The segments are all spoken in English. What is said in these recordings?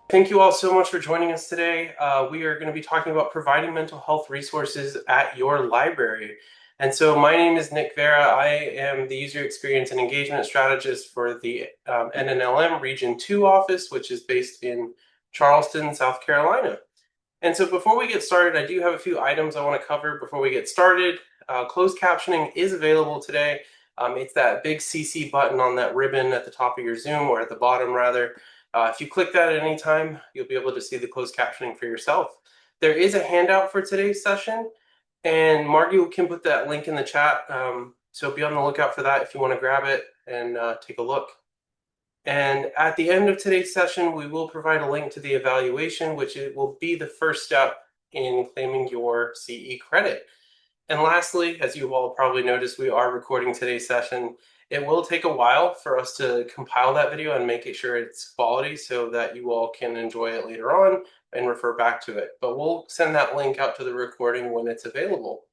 Thank you all so much for joining us today. We are going to be talking about providing mental health resources at your library. And so my name is Nick Vera. I am the User Experience and Engagement Strategist for the NNLM Region 2 office, which is based in Charleston, South Carolina. And so before we get started, I do have a few items I want to cover before we get started. Closed captioning is available today. It's that big CC button on that ribbon at the top of your Zoom, or at the bottom rather. If you click that at any time, you'll be able to see the closed captioning for yourself. There is a handout for today's session, and Margie can put that link in the chat. So be on the lookout for that if you want to grab it and take a look. And at the end of today's session, we will provide a link to the evaluation, which will be the first step in claiming your CE credit. And lastly, as you all probably noticed, we are recording today's session. It will take a while for us to compile that video and make sure it's quality so that you all can enjoy it later on and refer back to it. But we'll send that link out to the recording when it's available.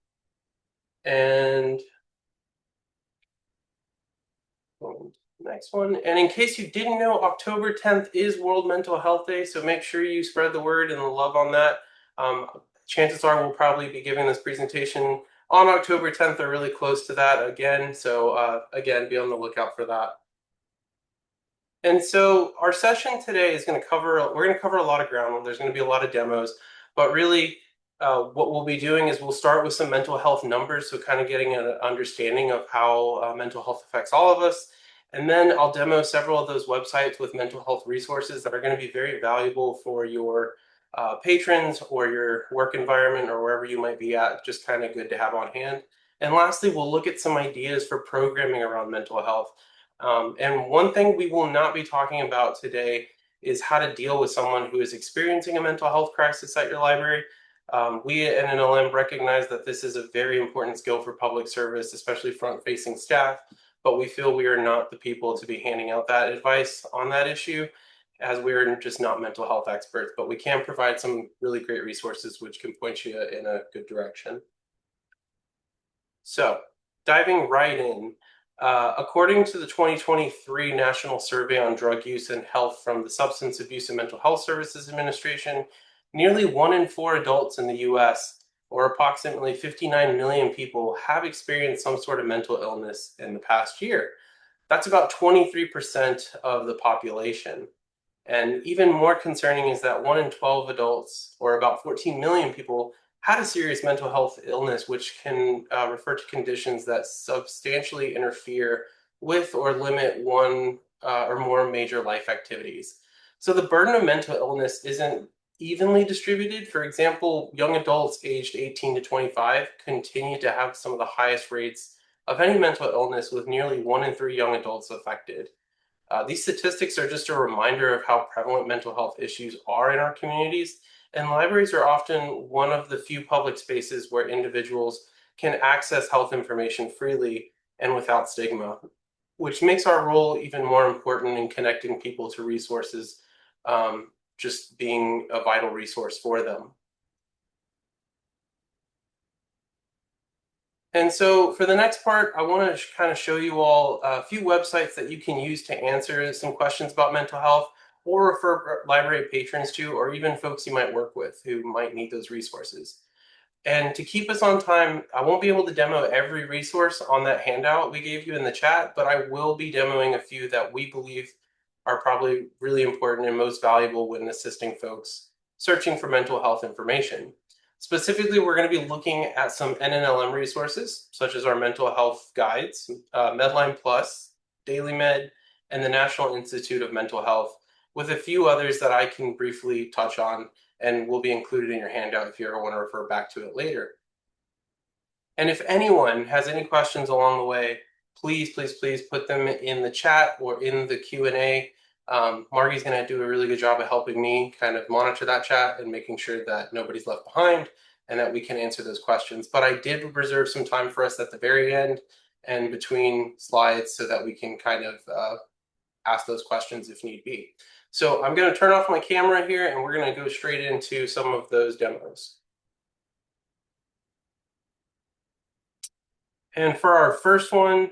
And next one. And in case you didn't know, October 10th is World Mental Health Day, so make sure you spread the word and the love on that. Chances are we'll probably be giving this presentation on October 10th or really close to that again. So again, be on the lookout for that. And so our session today is going to cover, we're going to cover a lot of ground. There's going to be a lot of demos, but really what we'll be doing is we'll start with some mental health numbers, so kind of getting an understanding of how mental health affects all of us. And then I'll demo several of those websites with mental health resources that are going to be very valuable for your patrons or your work environment or wherever you might be at, just kind of good to have on hand. And lastly, we'll look at some ideas for programming around mental health. And one thing we will not be talking about today is how to deal with someone who is experiencing a mental health crisis at your library. We at NNLM recognize that this is a very important skill for public service, especially front-facing staff, but we feel we are not the people to be handing out that advice on that issue, as we're just not mental health experts, but we can provide some really great resources which can point you in a good direction. So, diving right in, according to the 2023 National Survey on Drug Use and Health from the Substance Abuse and Mental Health Services Administration, nearly 1 in 4 adults in the US, or approximately 59 million people, have experienced some sort of mental illness in the past year. That's about 23% of the population. And even more concerning is that 1 in 12 adults, or about 14 million people, had a serious mental health illness, which can refer to conditions that substantially interfere with or limit one or more major life activities. So the burden of mental illness isn't evenly distributed. For example, young adults aged 18 to 25 continue to have some of the highest rates of any mental illness, with nearly 1 in 3 young adults affected. These statistics are just a reminder of how prevalent mental health issues are in our communities, and libraries are often one of the few public spaces where individuals can access health information freely and without stigma, which makes our role even more important in connecting people to resources, just being a vital resource for them. And so for the next part, I want to kind of show you all a few websites that you can use to answer some questions about mental health, or refer library patrons to, or even folks you might work with who might need those resources. And to keep us on time, I won't be able to demo every resource on that handout we gave you in the chat, but I will be demoing a few that we believe are probably really important and most valuable when assisting folks searching for mental health information. Specifically, we're going to be looking at some NNLM resources, such as our mental health guides, MedlinePlus, DailyMed, and the National Institute of Mental Health, with a few others that I can briefly touch on and will be included in your handout if you ever want to refer back to it later. And if anyone has any questions along the way, please, please, please put them in the chat or in the Q&A. Margie's going to do a really good job of helping me kind of monitor that chat and making sure that nobody's left behind and that we can answer those questions. But I did reserve some time for us at the very end and between slides so that we can kind of ask those questions if need be. So I'm going to turn off my camera here and we're going to go straight into some of those demos. And for our first one,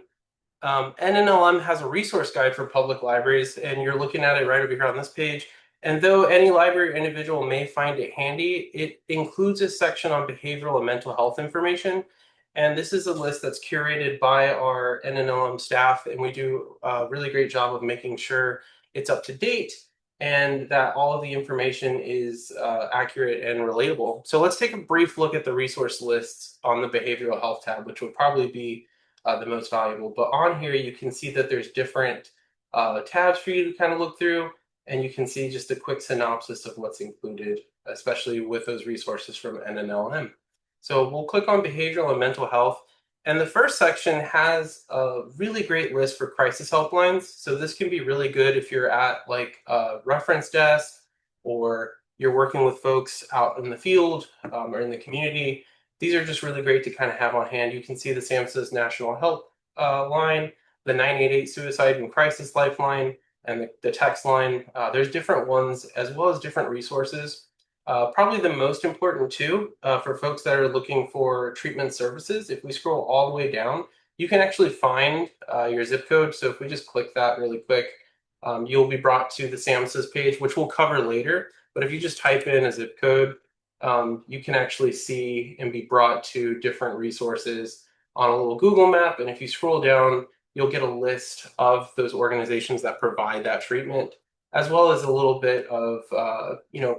NNLM has a resource guide for public libraries, and you're looking at it right over here on this page. And though any library individual may find it handy, it includes a section on behavioral and mental health information. And this is a list that's curated by our NNLM staff, and we do a really great job of making sure it's up to date and that all of the information is accurate and relatable. So let's take a brief look at the resource lists on the behavioral health tab, which would probably be the most valuable. But on here, you can see that there's different tabs for you to kind of look through, and you can see just a quick synopsis of what's included, especially with those resources from NNLM. So we'll click on behavioral and mental health. And the first section has a really great list for crisis helplines. So this can be really good if you're at like a reference desk or you're working with folks out in the field or in the community. These are just really great to kind of have on hand. You can see the SAMHSA's National Help line, the 988 Suicide and Crisis Lifeline, and the text line. There's different ones as well as different resources. Probably the most important too, for folks that are looking for treatment services, if we scroll all the way down, you can actually find your zip code. So if we just click that really quick, you'll be brought to the SAMHSA's page, which we'll cover later. But if you just type in a zip code, you can actually see and be brought to different resources on a little Google map. And if you scroll down, you'll get a list of those organizations that provide that treatment, as well as a little bit of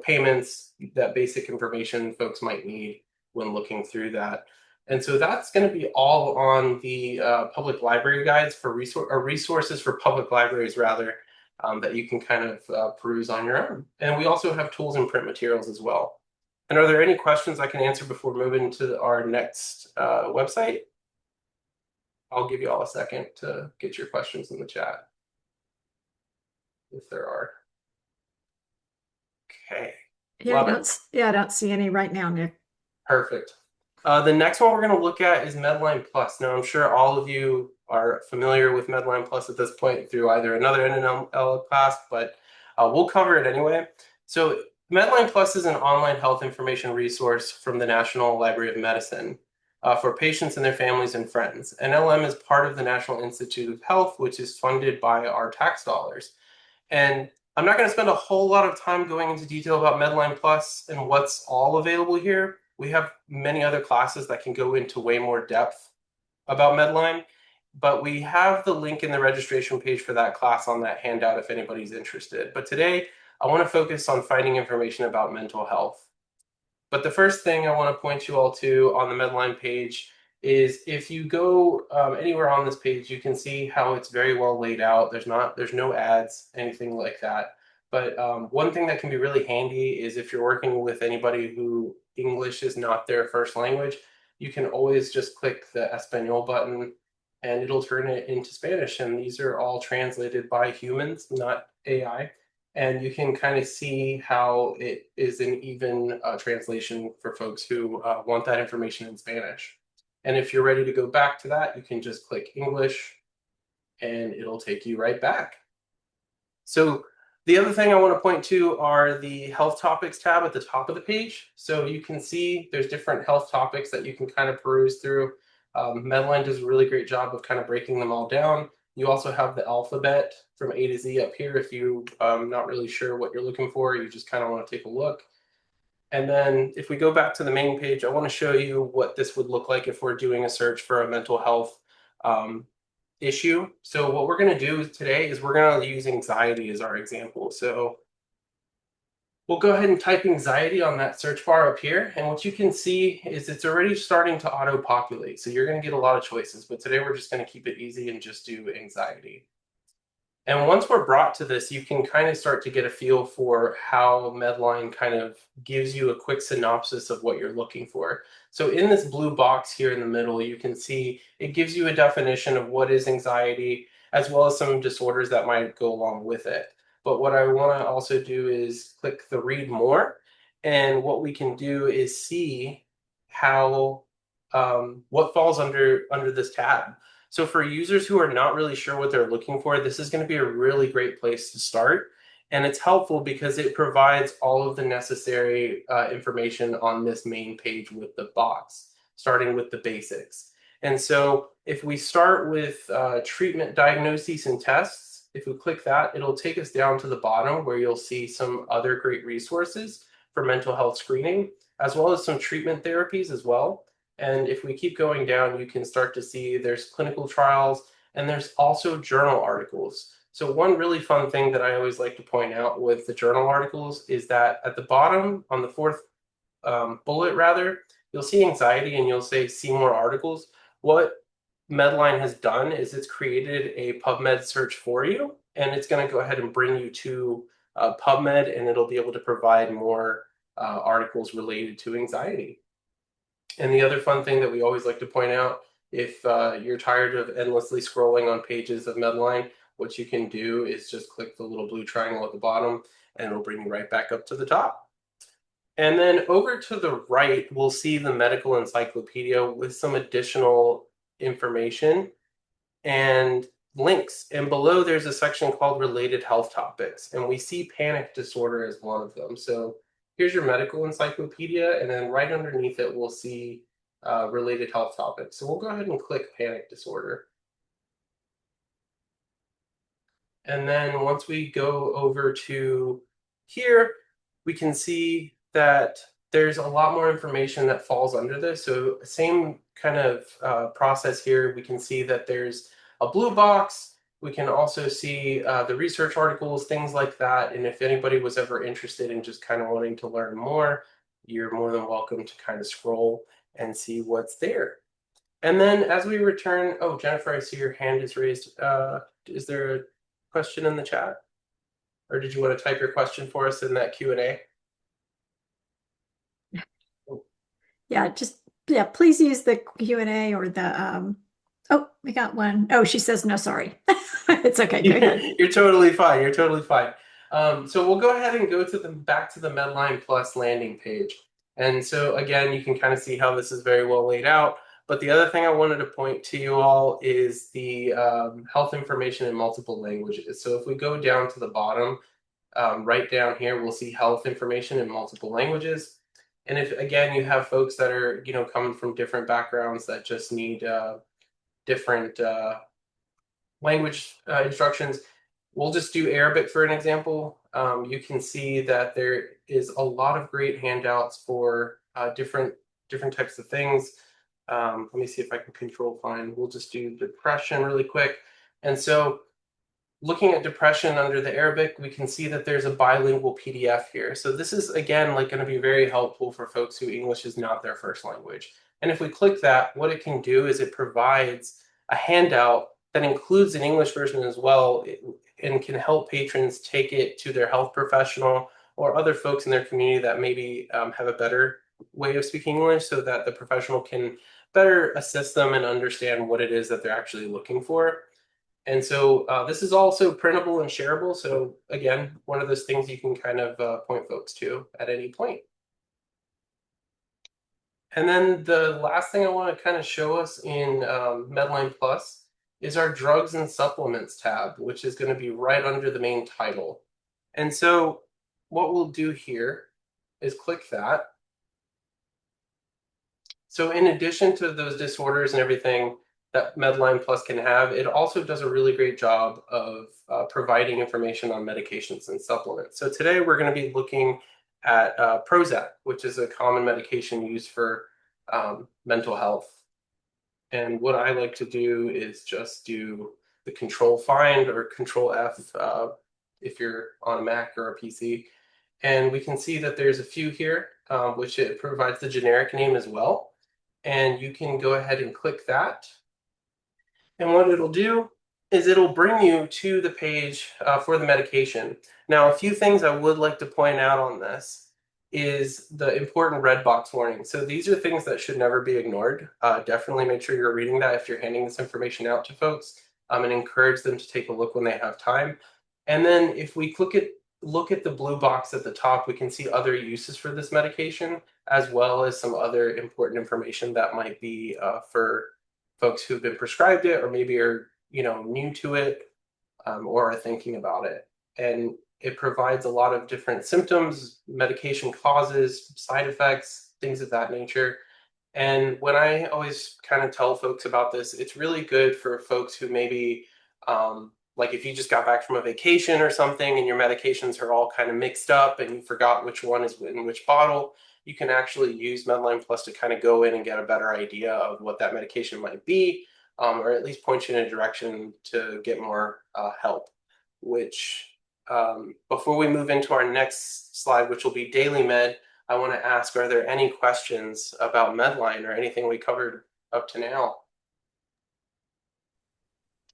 payments, that basic information folks might need when looking through that. And so that's going to be all on the public library guides for resources for public libraries, rather, that you can kind of peruse on your own. And we also have tools and print materials as well. And are there any questions I can answer before moving to our next website? I'll give you all a second to get your questions in the chat, if there are. Okay. Yeah, I don't see any right now, Nick. Perfect. The next one we're going to look at is MedlinePlus. Now, I'm sure all of you are familiar with MedlinePlus at this point through either another NNL class, but we'll cover it anyway. So MedlinePlus is an online health information resource from the National Library of Medicine for patients and their families and friends. NLM is part of the National Institute of Health, which is funded by our tax dollars. And I'm not going to spend a whole lot of time going into detail about MedlinePlus and what's all available here. We have many other classes that can go into way more depth about Medline, but we have the link in the registration page for that class on that handout if anybody's interested. But today, I want to focus on finding information about mental health. But the first thing I want to point you all to on the Medline page is if you go anywhere on this page, you can see how it's very well laid out. There's no ads, anything like that. But one thing that can be really handy is if you're working with anybody who English is not their first language, you can always just click the Espanol button and it'll turn it into Spanish. And these are all translated by humans, not AI. And you can kind of see how it is an even translation for folks who want that information in Spanish. And if you're ready to go back to that, you can just click English and it'll take you right back. So the other thing I want to point to are the health topics tab at the top of the page. So you can see there's different health topics that you can kind of peruse through. Medline does a really great job of kind of breaking them all down. You also have the alphabet from A to Z up here if you're not really sure what you're looking for, you just kind of want to take a look. And then if we go back to the main page, I want to show you what this would look like if we're doing a search for a mental health issue. So what we're going to do today is we're going to use anxiety as our example. So we'll go ahead and type anxiety on that search bar up here. And what you can see is it's already starting to auto-populate. So you're going to get a lot of choices, but today we're just going to keep it easy and just do anxiety. And once we're brought to this, you can kind of start to get a feel for how Medline kind of gives you a quick synopsis of what you're looking for. So in this blue box here in the middle, you can see it gives you a definition of what is anxiety, as well as some disorders that might go along with it. But what I want to also do is click the read more. And what we can do is see how what falls under this tab. So for users who are not really sure what they're looking for, this is going to be a really great place to start. And it's helpful because it provides all of the necessary information on this main page with the box, starting with the basics. And so if we start with treatment diagnoses and tests, If we click that, it'll take us down to the bottom where you'll see some other great resources for mental health screening, as well as some treatment therapies as well. And if we keep going down, you can start to see there's clinical trials and there's also journal articles. So one really fun thing that I always like to point out with the journal articles is that at the bottom, on the fourth bullet rather, you'll see anxiety and you'll say see more articles. What Medline has done is it's created a PubMed search for you, and it's going to go ahead and bring you to PubMed, and it'll be able to provide more articles related to anxiety. And the other fun thing that we always like to point out, if you're tired of endlessly scrolling on pages of Medline, what you can do is just click the little blue triangle at the bottom, and it'll bring you right back up to the top. And then over to the right, we'll see the medical encyclopedia with some additional information and links. And below, there's a section called related health topics. And we see panic disorder as one of them. So here's your medical encyclopedia. And then right underneath it, we'll see related health topics. So we'll go ahead and click panic disorder. And then once we go over to here, we can see that there's a lot more information that falls under this. So same kind of process here. We can see that there's a blue box. We can also see the research articles, things like that. And if anybody was ever interested in just kind of wanting to learn more, you're more than welcome to kind of scroll and see what's there. And then as we return, oh, Jennifer, I see your hand is raised. Is there a question in the chat? Or did you want to type your question for us in that Q&A? Yeah, please use the Q&A or the oh, we got one. Oh, she says no, sorry. It's okay. Go ahead. You're totally fine. You're totally fine. So we'll go ahead and go to back to the MedlinePlus landing page. And so again, you can kind of see how this is very well laid out. But the other thing I wanted to point to you all is the health information in multiple languages. So if we go down to the bottom, right down here, we'll see health information in multiple languages. And if, again, you have folks that are, coming from different backgrounds that just need different language instructions, we'll just do Arabic for an example. You can see that there is a lot of great handouts for different types of things. Let me see if I can control find. We'll just do depression really quick. And so looking at depression under the Arabic, we can see that there's a bilingual PDF here. So this is, again, like going to be very helpful for folks who English is not their first language. And if we click that, what it can do is it provides a handout that includes an English version as well and can help patrons take it to their health professional or other folks in their community that maybe have a better way of speaking English so that the professional can better assist them and understand what it is that they're actually looking for. And so this is also printable and shareable. So again, one of those things you can kind of point folks to at any point. And then the last thing I want to kind of show us in MedlinePlus is our drugs and supplements tab, which is going to be right under the main title. And so what we'll do here is click that. So in addition to those disorders and everything that MedlinePlus can have, it also does a really great job of providing information on medications and supplements. So today we're going to be looking at Prozac, which is a common medication used for mental health. And what I like to do is just do the control find or control F if you're on a Mac or a PC. And we can see that there's a few here, which it provides the generic name as well. And you can go ahead and click that. And what it'll do is it'll bring you to the page for the medication. Now, a few things I would like to point out on this is the important red box warning. So these are things that should never be ignored. Definitely make sure you're reading that if you're handing this information out to folks and encourage them to take a look when they have time. And then if we look at the blue box at the top, we can see other uses for this medication, as well as some other important information that might be for folks who've been prescribed it or maybe are new to it or are thinking about it. And it provides a lot of different symptoms, medication causes, side effects, things of that nature. And when I always kind of tell folks about this, it's really good for folks who maybe like if you just got back from a vacation or something and your medications are all kind of mixed up and you forgot which one is in which bottle, you can actually use MedlinePlus to kind of go in and get a better idea of what that medication might be, or at least point you in a direction to get more help. Which, before we move into our next slide, which will be DailyMed, I want to ask, are there any questions about Medline or anything we covered up to now?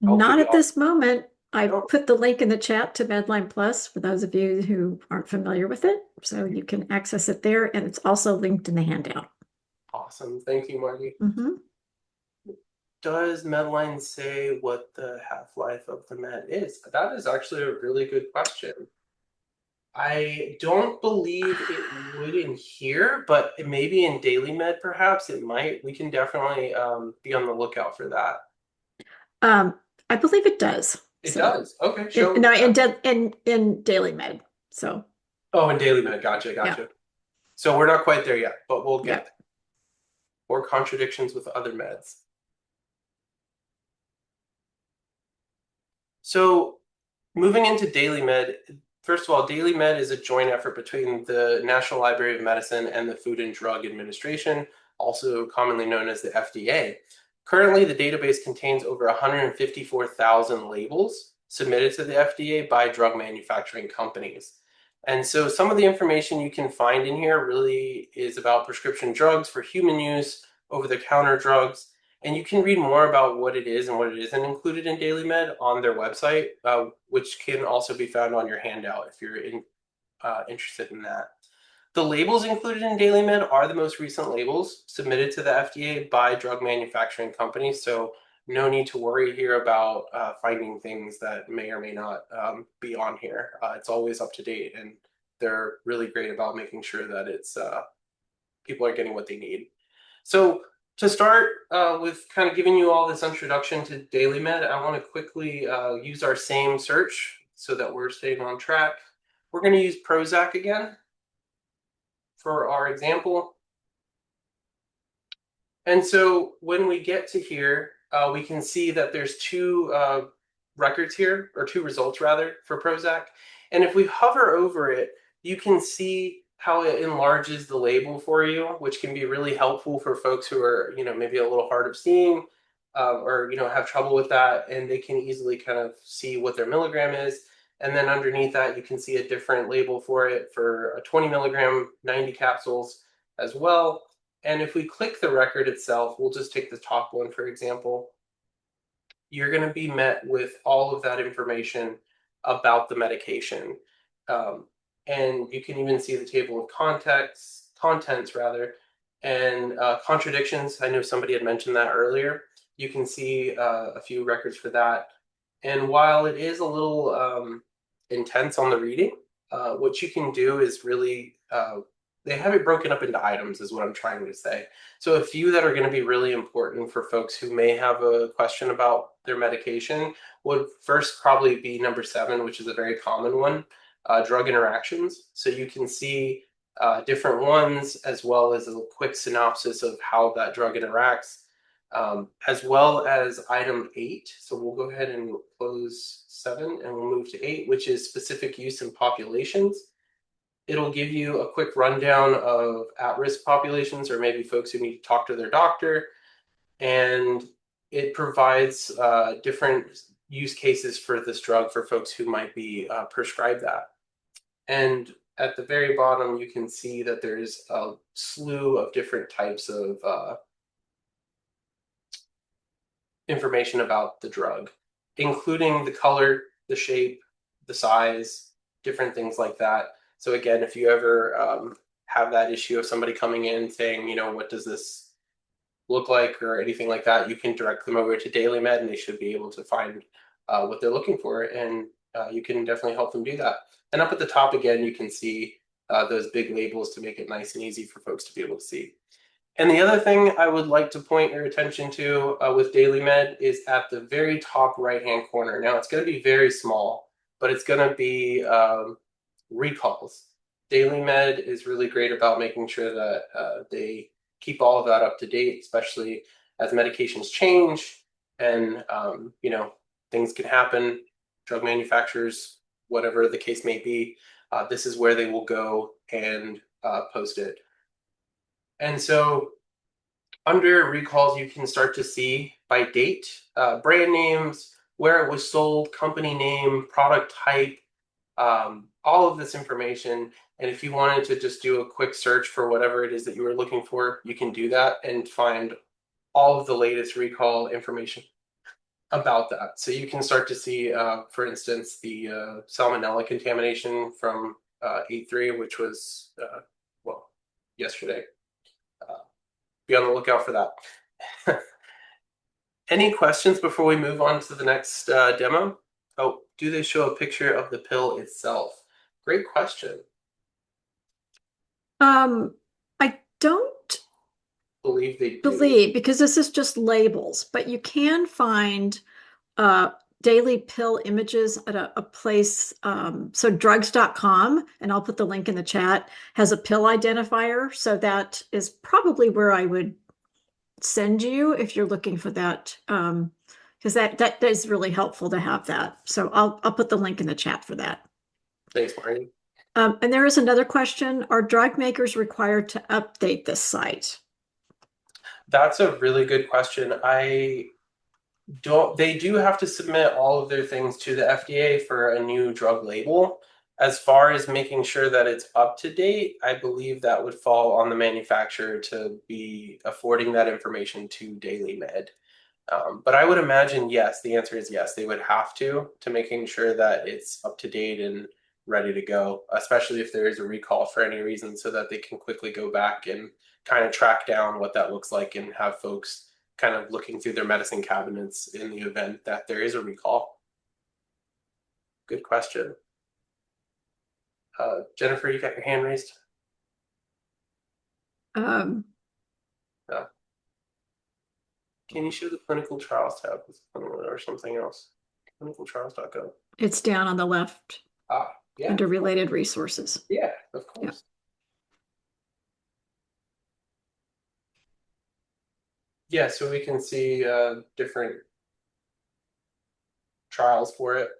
Not Hopefully at y'all. this moment. I Oh, put the link in the chat to Medline Plus for those of you who aren't familiar with it. So you can access it there, and it's also linked in the handout. awesome. Thank you, Marty. Mhm. Does Medline say what the half-life of the med is? That is actually a really good question. I don't believe it would in here, but maybe in DailyMed perhaps it might. We can definitely be on the lookout for that. I believe it does. It So does. Okay, in, show. no, in DailyMed. So Oh, in DailyMed. Gotcha, yeah, gotcha. So we're not quite there yet, but we'll get yeah. there. Or contradictions with other meds. So moving into DailyMed, first of all, DailyMed is a joint effort between the National Library of Medicine and the Food and Drug Administration, also commonly known as the FDA. Currently, the database contains over 154,000 labels submitted to the FDA by drug manufacturing companies. And so some of the information you can find in here really is about prescription drugs for human use, over-the-counter drugs, and you can read more about what it is and what it isn't included in DailyMed on their website, which can also be found on your handout if you're interested in that. The labels included in DailyMed are the most recent labels submitted to the FDA by drug manufacturing companies, so no need to worry here about finding things that may or may not be on here. It's always up to date, and they're really great about making sure that it's people are getting what they need. So to start with kind of giving you all this introduction to DailyMed, I want to quickly use our same search so that we're staying on track. We're going to use Prozac again for our example. And so when we get to here, we can see that there's two records here, or two results rather, for Prozac. And if we hover over it, you can see how it enlarges the label for you, which can be really helpful for folks who are, maybe a little hard of seeing, or, have trouble with that, and they can easily kind of see what their milligram is. And then underneath that, you can see a different label for it for a 20 milligram, 90 capsules as well. And if we click the record itself, we'll just take the top one, for example, you're going to be met with all of that information about the medication. And you can even see the table of contents rather, and contradictions. I know somebody had mentioned that earlier. You can see a few records for that. And while it is a little intense on the reading, what you can do is really they have it broken up into items is what I'm trying to say. So a few that are going to be really important for folks who may have a question about their medication would first probably be number 7, which is a very common one, drug interactions. So you can see different ones as well as a quick synopsis of how that drug interacts, as well as item 8. So we'll go ahead and close 7 and we'll move to 8, which is specific use in populations. It'll give you a quick rundown of at-risk populations or maybe folks who need to talk to their doctor. And it provides different use cases for this drug for folks who might be prescribed that. And at the very bottom, you can see that there's a slew of different types of information about the drug, including the color, the shape, the size, different things like that. So again, if you ever have that issue of somebody coming in saying, what does this look like or anything like that, you can direct them over to DailyMed and they should be able to find what they're looking for. And you can definitely help them do that. And up at the top again, you can see those big labels to make it nice and easy for folks to be able to see. And the other thing I would like to point your attention to with DailyMed is at the very top right-hand corner. Now, it's going to be very small, but it's going to be recalls. DailyMed is really great about making sure that they keep all of that up to date, especially as medications change and, things can happen. drug manufacturers, whatever the case may be, this is where they will go and post it. And so under recalls, you can start to see by date, brand names, where it was sold, company name, product type, all of this information. And if you wanted to just do a quick search for whatever it is that you were looking for, you can do that and find all of the latest recall information about that. So you can start to see, for instance, the salmonella contamination from 8.3, which was, well, yesterday. Be on the lookout for that. Any questions before we move on to the next demo? Oh, do they show a picture of the pill itself? Great question. I don't Believe they do. believe, because this is just labels, but you can find daily pill images at a place. So drugs.com, and I'll put the link in the chat, has a pill identifier. So that is probably where I would send you if you're looking for that. Because that is really helpful to have that. So I'll put the link in the chat for that. Thanks, Marty. And there is another question. Are drug makers required to update this site? That's a really good question. They do have to submit all of their things to the FDA for a new drug label. As far as making sure that it's up to date, I believe that would fall on the manufacturer to be affording that information to DailyMed. But I would imagine, yes, the answer is yes, they would have to making sure that it's up to date and ready to go, especially if there is a recall for any reason, so that they can quickly go back and kind of track down what that looks like and have folks kind of looking through their medicine cabinets in the event that there is a recall. Good question. Jennifer, you got your hand raised? Um, Yeah. Can you show the clinical trials tab or something else? Clinicaltrials.gov. it's down on the left Yeah. under related resources. Yeah, of course. Yeah, so we can see different trials for it.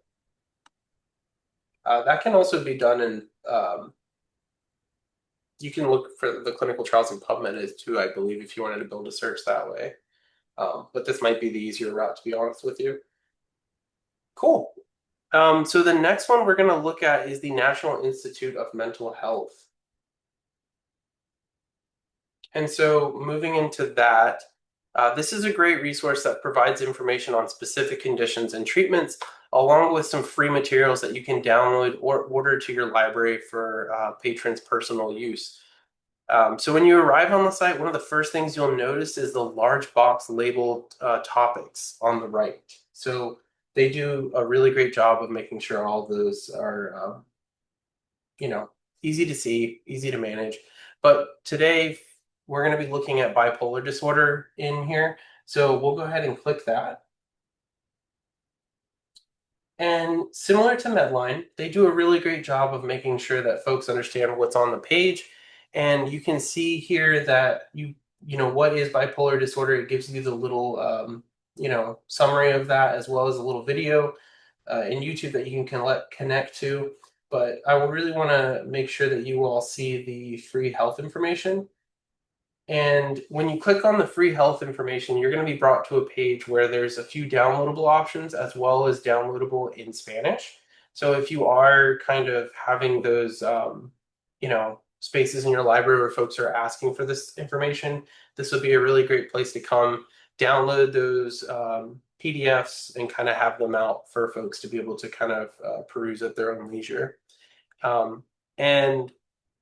That can also be done in, you can look for the clinical trials in PubMed too, I believe, if you wanted to build a search that way. But this might be the easier route, to be honest with you. Cool. So the next one we're going to look at is the National Institute of Mental Health. And so moving into that, this is a great resource that provides information on specific conditions and treatments, along with some free materials that you can download or order to your library for patrons' personal use. So when you arrive on the site, one of the first things you'll notice is the large box labeled topics on the right. So they do a really great job of making sure all those are, easy to see, easy to manage. But today, we're going to be looking at bipolar disorder in here. So we'll go ahead and click that. And similar to Medline, they do a really great job of making sure that folks understand what's on the page. And you can see here that what is bipolar disorder. It gives you the little summary of that, as well as a little video in YouTube that you can connect to. But I will really want to make sure that you all see the free health information. And when you click on the free health information, you're going to be brought to a page where there's a few downloadable options, as well as downloadable in Spanish. So if you are kind of having those, spaces in your library where folks are asking for this information, this would be a really great place to come download those PDFs and kind of have them out for folks to be able to kind of peruse at their own leisure. And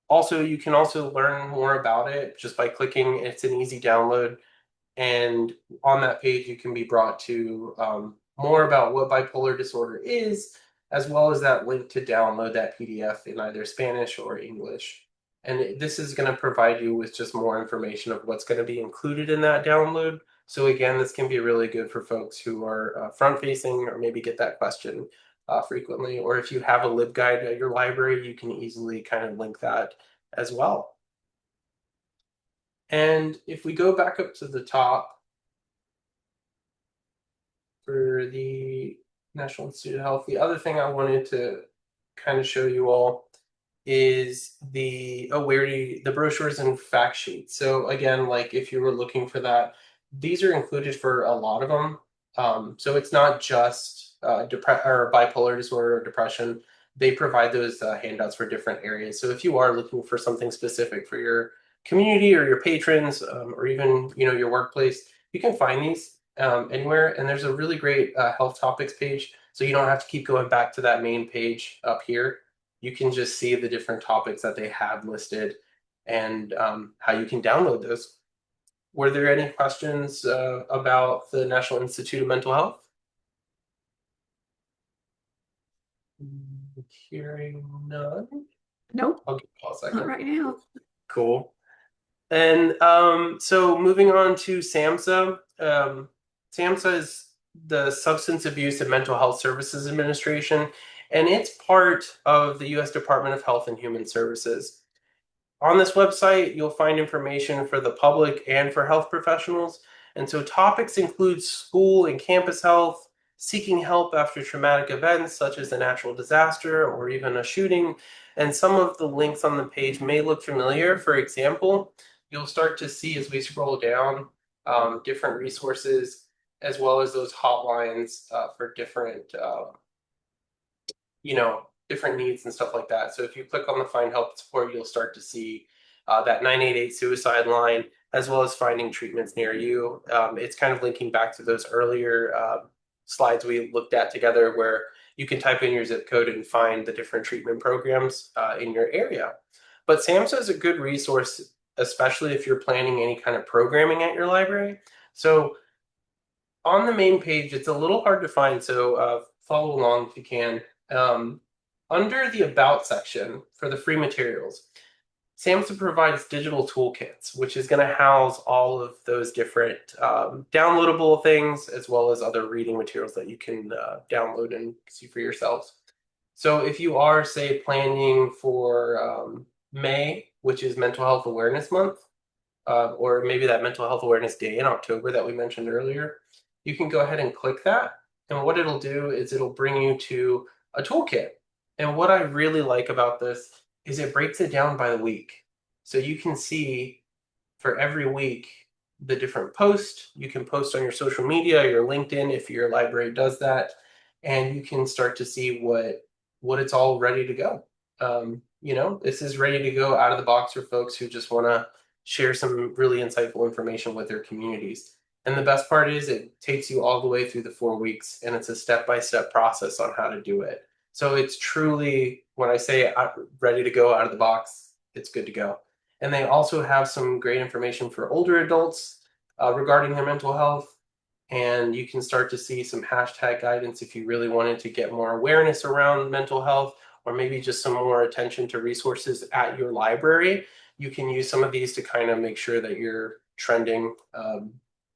also, you can also learn more about it just by clicking. It's an easy download. And on that page, you can be brought to more about what bipolar disorder is, as well as that link to download that PDF in either Spanish or English. And this is going to provide you with just more information of what's going to be included in that download. So again, this can be really good for folks who are front-facing or maybe get that question frequently. Or if you have a LibGuide at your library, you can easily kind of link that as well. And if we go back up to the top for the National Institute of Health. The other thing I wanted to kind of show you all is the the brochures and fact sheets. So again, like if you were looking for that, these are included for a lot of them. So it's not just or bipolar disorder or depression. They provide those handouts for different areas. So if you are looking for something specific for your community or your patrons, or even your workplace, you can find these anywhere. And there's a really great health topics page, so you don't have to keep going back to that main page up here. You can just see the different topics that they have listed and how you can download those. Were there any questions about the National Institute of Mental Health? Hearing none. Nope, I'll give Paul a not second. right now. Cool. And so moving on to SAMHSA. SAMHSA is the Substance Abuse and Mental Health Services Administration, and it's part of the U.S. Department of Health and Human Services. On this website, you'll find information for the public and for health professionals. And so topics include school and campus health, seeking help after traumatic events such as a natural disaster or even a shooting. And some of the links on the page may look familiar. For example, you'll start to see as we scroll down different resources as well as those hotlines for different different needs and stuff like that. So if you click on the Find Help Support, you'll start to see that 988 suicide line, as well as finding treatments near you. It's kind of linking back to those earlier slides we looked at together, where you can type in your zip code and find the different treatment programs in your area. But SAMHSA is a good resource, especially if you're planning any kind of programming at your library. So on the main page, it's a little hard to find, so follow along if you can. Under the About section for the free materials, SAMHSA provides digital toolkits, which is going to house all of those different downloadable things, as well as other reading materials that you can download and see for yourselves. So if you are, say, planning for May, which is Mental Health Awareness Month, or maybe that Mental Health Awareness Day in October that we mentioned earlier, you can go ahead and click that. And what it'll do is it'll bring you to a toolkit. And what I really like about this is it breaks it down by the week. So you can see for every week the different posts. You can post on your social media, your LinkedIn, if your library does that, and you can start to see what it's all ready to go. This is ready to go out of the box for folks who just want to share some really insightful information with their communities. And the best part is it takes you all the way through the 4 weeks, and it's a step-by-step process on how to do it. So it's truly, when I say ready to go out of the box, it's good to go. And they also have some great information for older adults regarding their mental health. And you can start to see some hashtag guidance if you really wanted to get more awareness around mental health, or maybe just some more attention to resources at your library. You can use some of these to kind of make sure that you're trending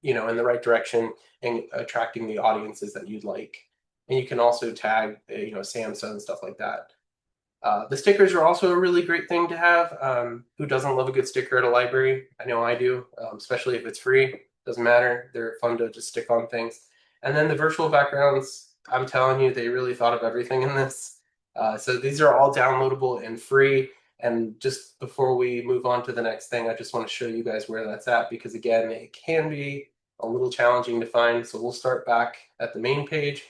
in the right direction and attracting the audiences that you'd like. And you can also tag, SAMHSA and stuff like that. The stickers are also a really great thing to have. Who doesn't love a good sticker at a library? I know I do, especially if it's free. Doesn't matter. They're fun to just stick on things. And then the virtual backgrounds, I'm telling you, they really thought of everything in this. So these are all downloadable and free. And just before we move on to the next thing, I just want to show you guys where that's at, because again, it can be a little challenging to find. So we'll start back at the main page.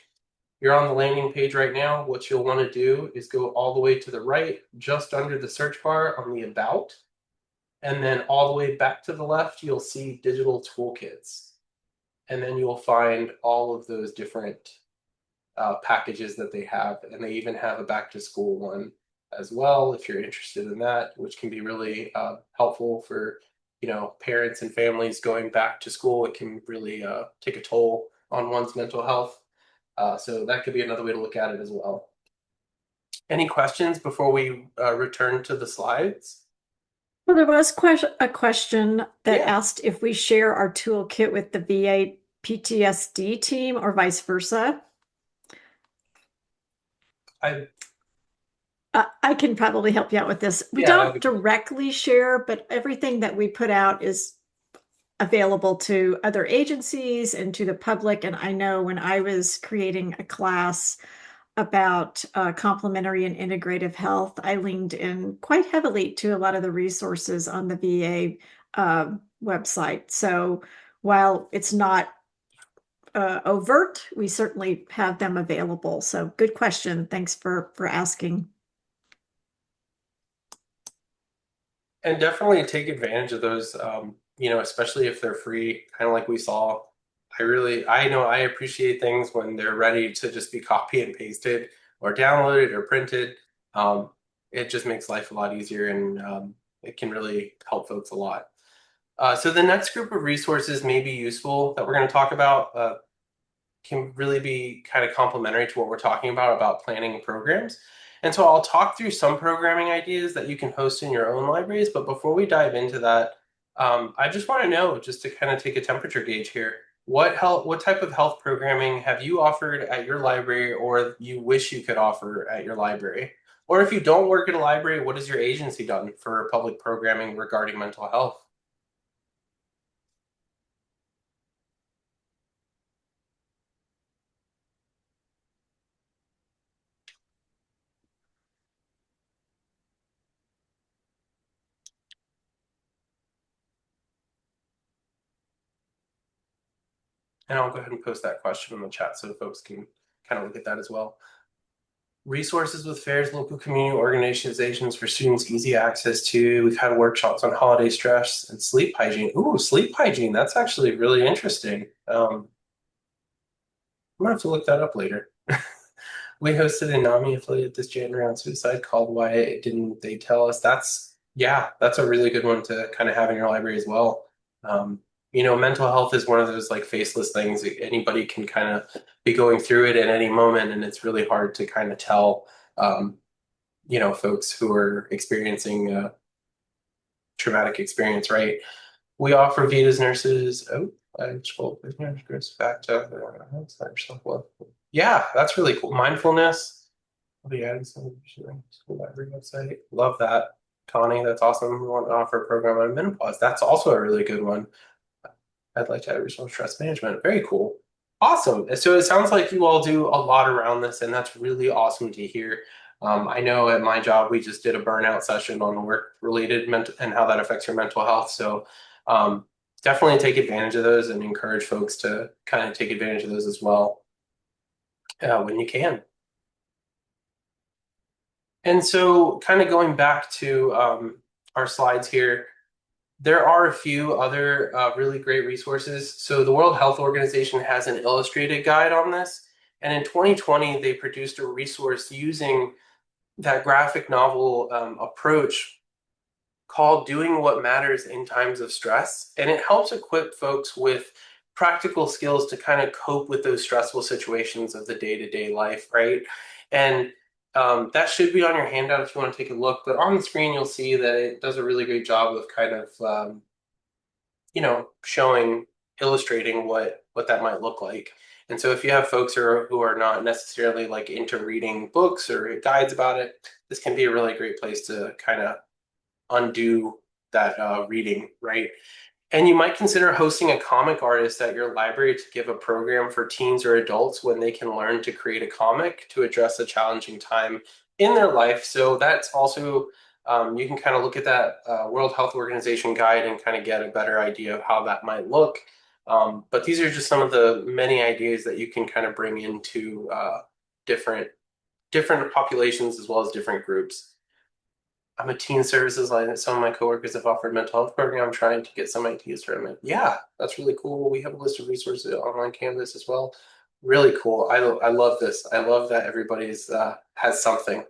You're on the landing page right now. What you'll want to do is go all the way to the right, just under the search bar on the About. And then all the way back to the left, you'll see digital toolkits. And then you'll find all of those different packages that they have. And they even have a back to school one as well, if you're interested in that, which can be really helpful for parents and families going back to school. It can really take a toll on one's mental health. So that could be another way to look at it as well. Any questions before we return to the slides? Well, there was a question that Yeah. asked if we share our toolkit with the VA PTSD team or vice versa. I can probably help you out with this. We Yeah, don't directly share, but everything that we put out is available to other agencies and to the public. And I know when I was creating a class about complementary and integrative health, I leaned in quite heavily to a lot of the resources on the VA website. So while it's not overt, we certainly have them available. So good question. Thanks for asking. And definitely take advantage of those, especially if they're free, kind of like we saw. I know I appreciate things when they're ready to just be copy and pasted or downloaded or printed. Um, it just makes life a lot easier and it can really help folks a lot. So the next group of resources may be useful that we're going to talk about can really be kind of complementary to what we're talking about planning programs. And so I'll talk through some programming ideas that you can host in your own libraries. But before we dive into that, I just want to know, just to kind of take a temperature gauge here, what type of health programming have you offered at your library or you wish you could offer at your library? Or if you don't work at a library, what has your agency done for public programming regarding mental health? And I'll go ahead and post that question in the chat so folks can kind of look at that as well. Resources with fairs, local community organizations for students, easy access to. We've had workshops on holiday stress and sleep hygiene. Ooh, sleep hygiene. That's actually really interesting. I'm gonna have to look that up later. We hosted a NAMI affiliate this January on suicide called Why Didn't They Tell Us? That's a really good one to kind of have in your library as well. Mental health is one of those like faceless things. Anybody can kind of be going through it at any moment, and it's really hard to kind of tell, folks who are experiencing a traumatic experience, right? We offer Vita's nurses. Oh, I scrolled back to self-love. Yeah, that's really cool. Mindfulness. I'll be adding some to the school library website. Love that. Connie, that's awesome. We want to offer a program on menopause. That's also a really good one. I'd like to add resource stress management. Very cool. Awesome. So it sounds like you all do a lot around this, and that's really awesome to hear. I know at my job, we just did a burnout session on work-related mental and how that affects your mental health. So definitely take advantage of those and encourage folks to kind of take advantage of those as well when you can. And so kind of going back to our slides here, there are a few other really great resources. So the World Health Organization has an illustrated guide on this. And in 2020, they produced a resource using that graphic novel approach called Doing What Matters in Times of Stress. And it helps equip folks with practical skills to kind of cope with those stressful situations of the day-to-day life, right? And that should be on your handout if you want to take a look. But on the screen, you'll see that it does a really great job of kind of, showing, illustrating what that might look like. And so if you have folks who are not necessarily like into reading books or guides about it, this can be a really great place to kind of undo that reading, right? And you might consider hosting a comic artist at your library to give a program for teens or adults when they can learn to create a comic to address a challenging time in their life. So that's also, you can kind of look at that World Health Organization guide and kind of get a better idea of how that might look. But these are just some of the many ideas that you can kind of bring into different populations as well as different groups. I'm a teen services line. Some of my coworkers have offered mental health program. I'm trying to get some ideas from it. Yeah, that's really cool. We have a list of resources online Canvas as well. Really cool. I love this. I love that everybody's has something.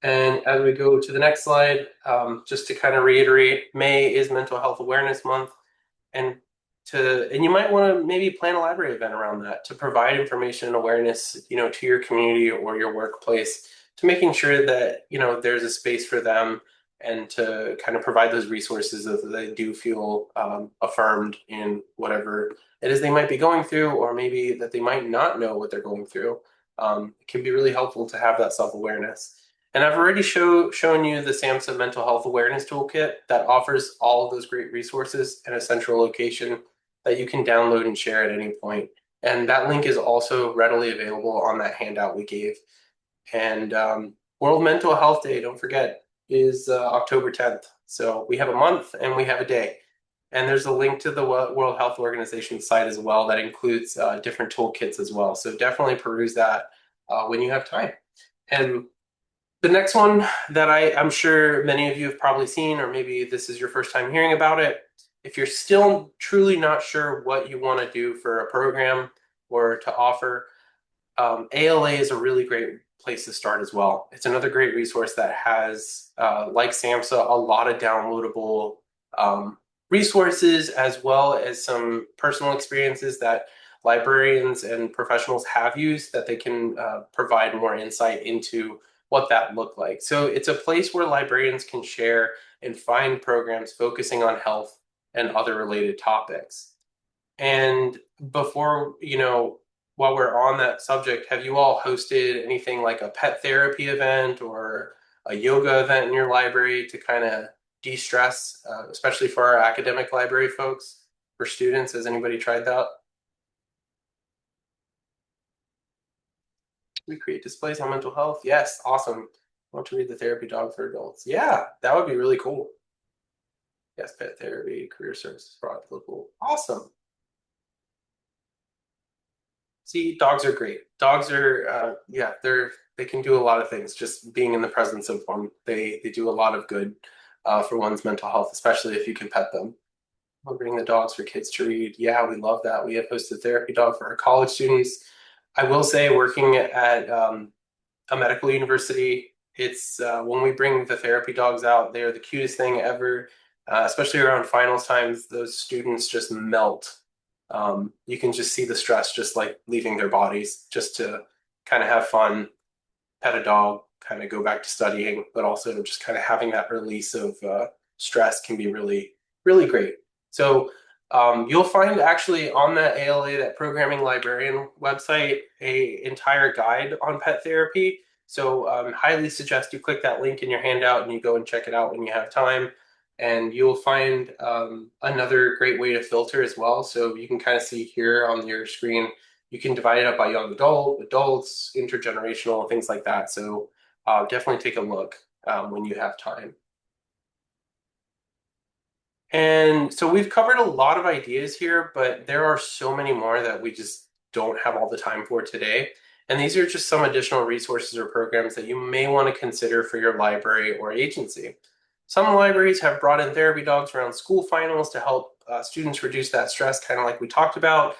And as we go to the next slide, just to kind of reiterate, May is Mental Health Awareness Month, and you might want to maybe plan a library event around that to provide information and awareness, to your community or your workplace, to making sure that there's a space for them and to kind of provide those resources so that they do feel affirmed in whatever it is they might be going through, or maybe that they might not know what they're going through. It can be really helpful to have that self-awareness. And I've already shown you the SAMHSA Mental Health Awareness Toolkit that offers all of those great resources in a central location that you can download and share at any point. And that link is also readily available on that handout we gave. And World Mental Health Day, don't forget, is October 10th. So we have a month and we have a day. And there's a link to the World Health Organization site as well that includes different toolkits as well. So definitely peruse that when you have time. And the next one that I'm sure many of you have probably seen, or maybe this is your first time hearing about it. If you're still truly not sure what you want to do for a program or to offer, ALA is a really great place to start as well. It's another great resource that has, like SAMHSA, a lot of downloadable resources as well as some personal experiences that librarians and professionals have used that they can provide more insight into what that looked like. So it's a place where librarians can share and find programs focusing on health and other related topics. And before, while we're on that subject, have you all hosted anything like a pet therapy event or a yoga event in your library to kind of de-stress, especially for our academic library folks, for students? Has anybody tried that? We create displays on mental health. Yes, awesome. I want to read the therapy dog for adults. Yeah, that would be really cool. Yes, pet therapy, career services, product, local. Awesome. See, dogs are great. Dogs are, yeah, they can do a lot of things. Just being in the presence of one, they do a lot of good for one's mental health, especially if you can pet them. We'll bring the dogs for kids to read. Yeah, we love that. We have hosted therapy dog for our college students. I will say, working at a medical university, it's when we bring the therapy dogs out, they are the cutest thing ever. Especially around finals times, those students just melt. You can just see the stress just like leaving their bodies just to kind of have fun, pet a dog, kind of go back to studying, but also just kind of having that release of stress can be really, really great. So you'll find actually on that ALA, that programming librarian website, a entire guide on pet therapy. So highly suggest you click that link in your handout and you go and check it out when you have time. And you'll find another great way to filter as well. So you can kind of see here on your screen, you can divide it up by young adult, adults, intergenerational, things like that. So definitely take a look when you have time. And so we've covered a lot of ideas here, but there are so many more that we just don't have all the time for today. And these are just some additional resources or programs that you may want to consider for your library or agency. Some libraries have brought in therapy dogs around school finals to help students reduce that stress, kind of like we talked about.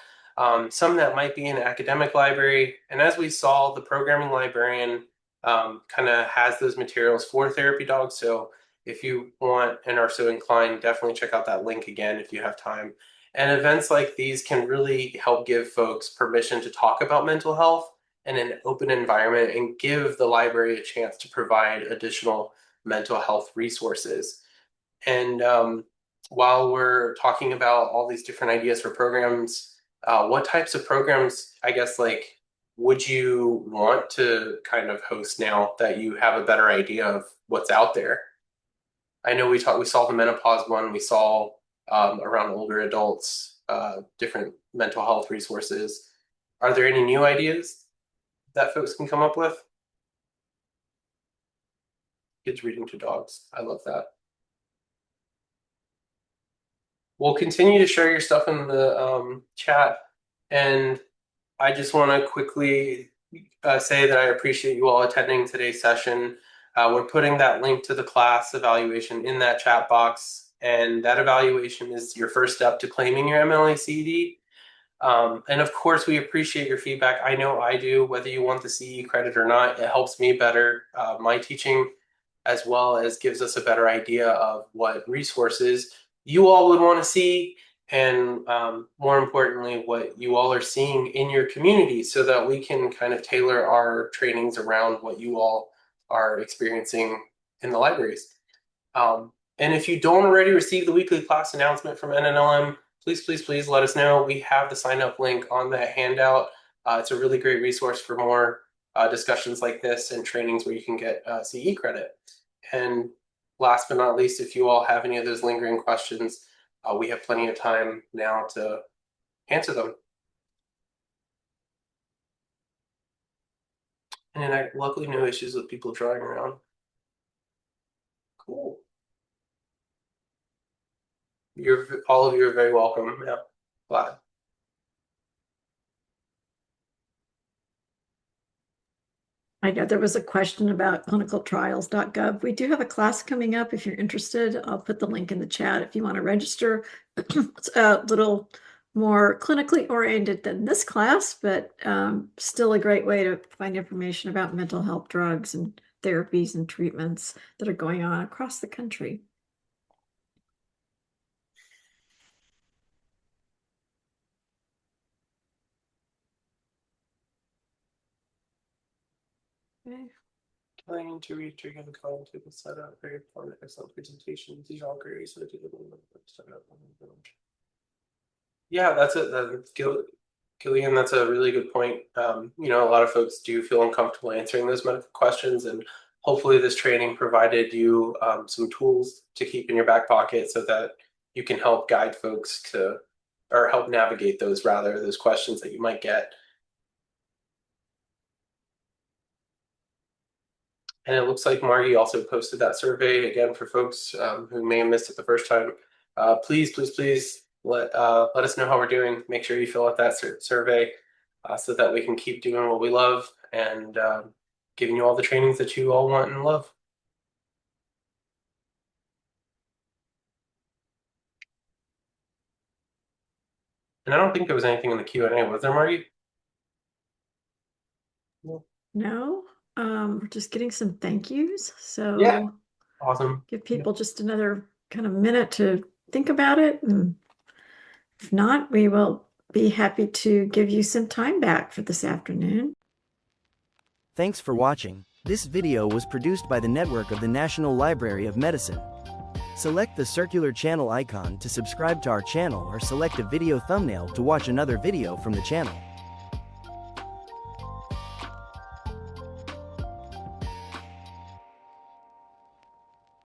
Some that might be an academic library. And as we saw, the programming librarian kind of has those materials for therapy dogs. So if you want and are so inclined, definitely check out that link again if you have time. And events like these can really help give folks permission to talk about mental health in an open environment and give the library a chance to provide additional mental health resources. And while we're talking about all these different ideas for programs, what types of programs, I guess, like, would you want to kind of host now that you have a better idea of what's out there? I know we saw the menopause one, we saw around older adults, different mental health resources. Are there any new ideas that folks can come up with? Kids reading to dogs. I love that. We'll continue to share your stuff in the chat. And I just want to quickly say that I appreciate you all attending today's session. We're putting that link to the class evaluation in that chat box. And that evaluation is your first step to claiming your MLA-CED. And of course, we appreciate your feedback. I know I do, whether you want the CE credit or not. It helps me better my teaching, as well as gives us a better idea of what resources you all would want to see, and more importantly, what you all are seeing in your community so that we can kind of tailor our trainings around what you all are experiencing in the libraries. And if you don't already receive the weekly class announcement from NNLM, please, please, please let us know. We have the sign up link on that handout. It's a really great resource for more discussions like this and trainings where you can get CE credit. And last but not least, if you all have any of those lingering questions, we have plenty of time now to answer them. And I luckily no issues with people drawing around. Cool. All of you are very welcome. Yeah, glad. I know there was a question about clinicaltrials.gov. We do have a class coming up if you're interested. I'll put the link in the chat if you want to register. It's a little more clinically oriented than this class, but still a great way to find information about mental health drugs and therapies and treatments that are going on across the country. Okay. Trying to retrigger the cognitive setup, very important, excellent presentations. These are all great ways to do the Yeah, that's it. Gillian, that's a really good point. You know, a lot of folks do feel uncomfortable answering those medical questions, and hopefully this training provided you some tools to keep in your back pocket so that you can help guide folks to, or help navigate those questions that you might get. And it looks like Margie also posted that survey again for folks who may have missed it the first time. Please let us know how we're doing. Make sure you fill out that survey so that we can keep doing what we love and giving you all the trainings that you all want and love. And I don't think there was anything in the Q&A, was there, Margie? No, we're just getting some thank yous. So yeah, awesome. Give people just another kind of minute to think about it. And if not, we will be happy to give you some time back for this afternoon. Thanks for watching. This video was produced by the network of the National Library of Medicine. Select the circular channel icon to subscribe to our channel or select a video thumbnail to watch another video from the channel.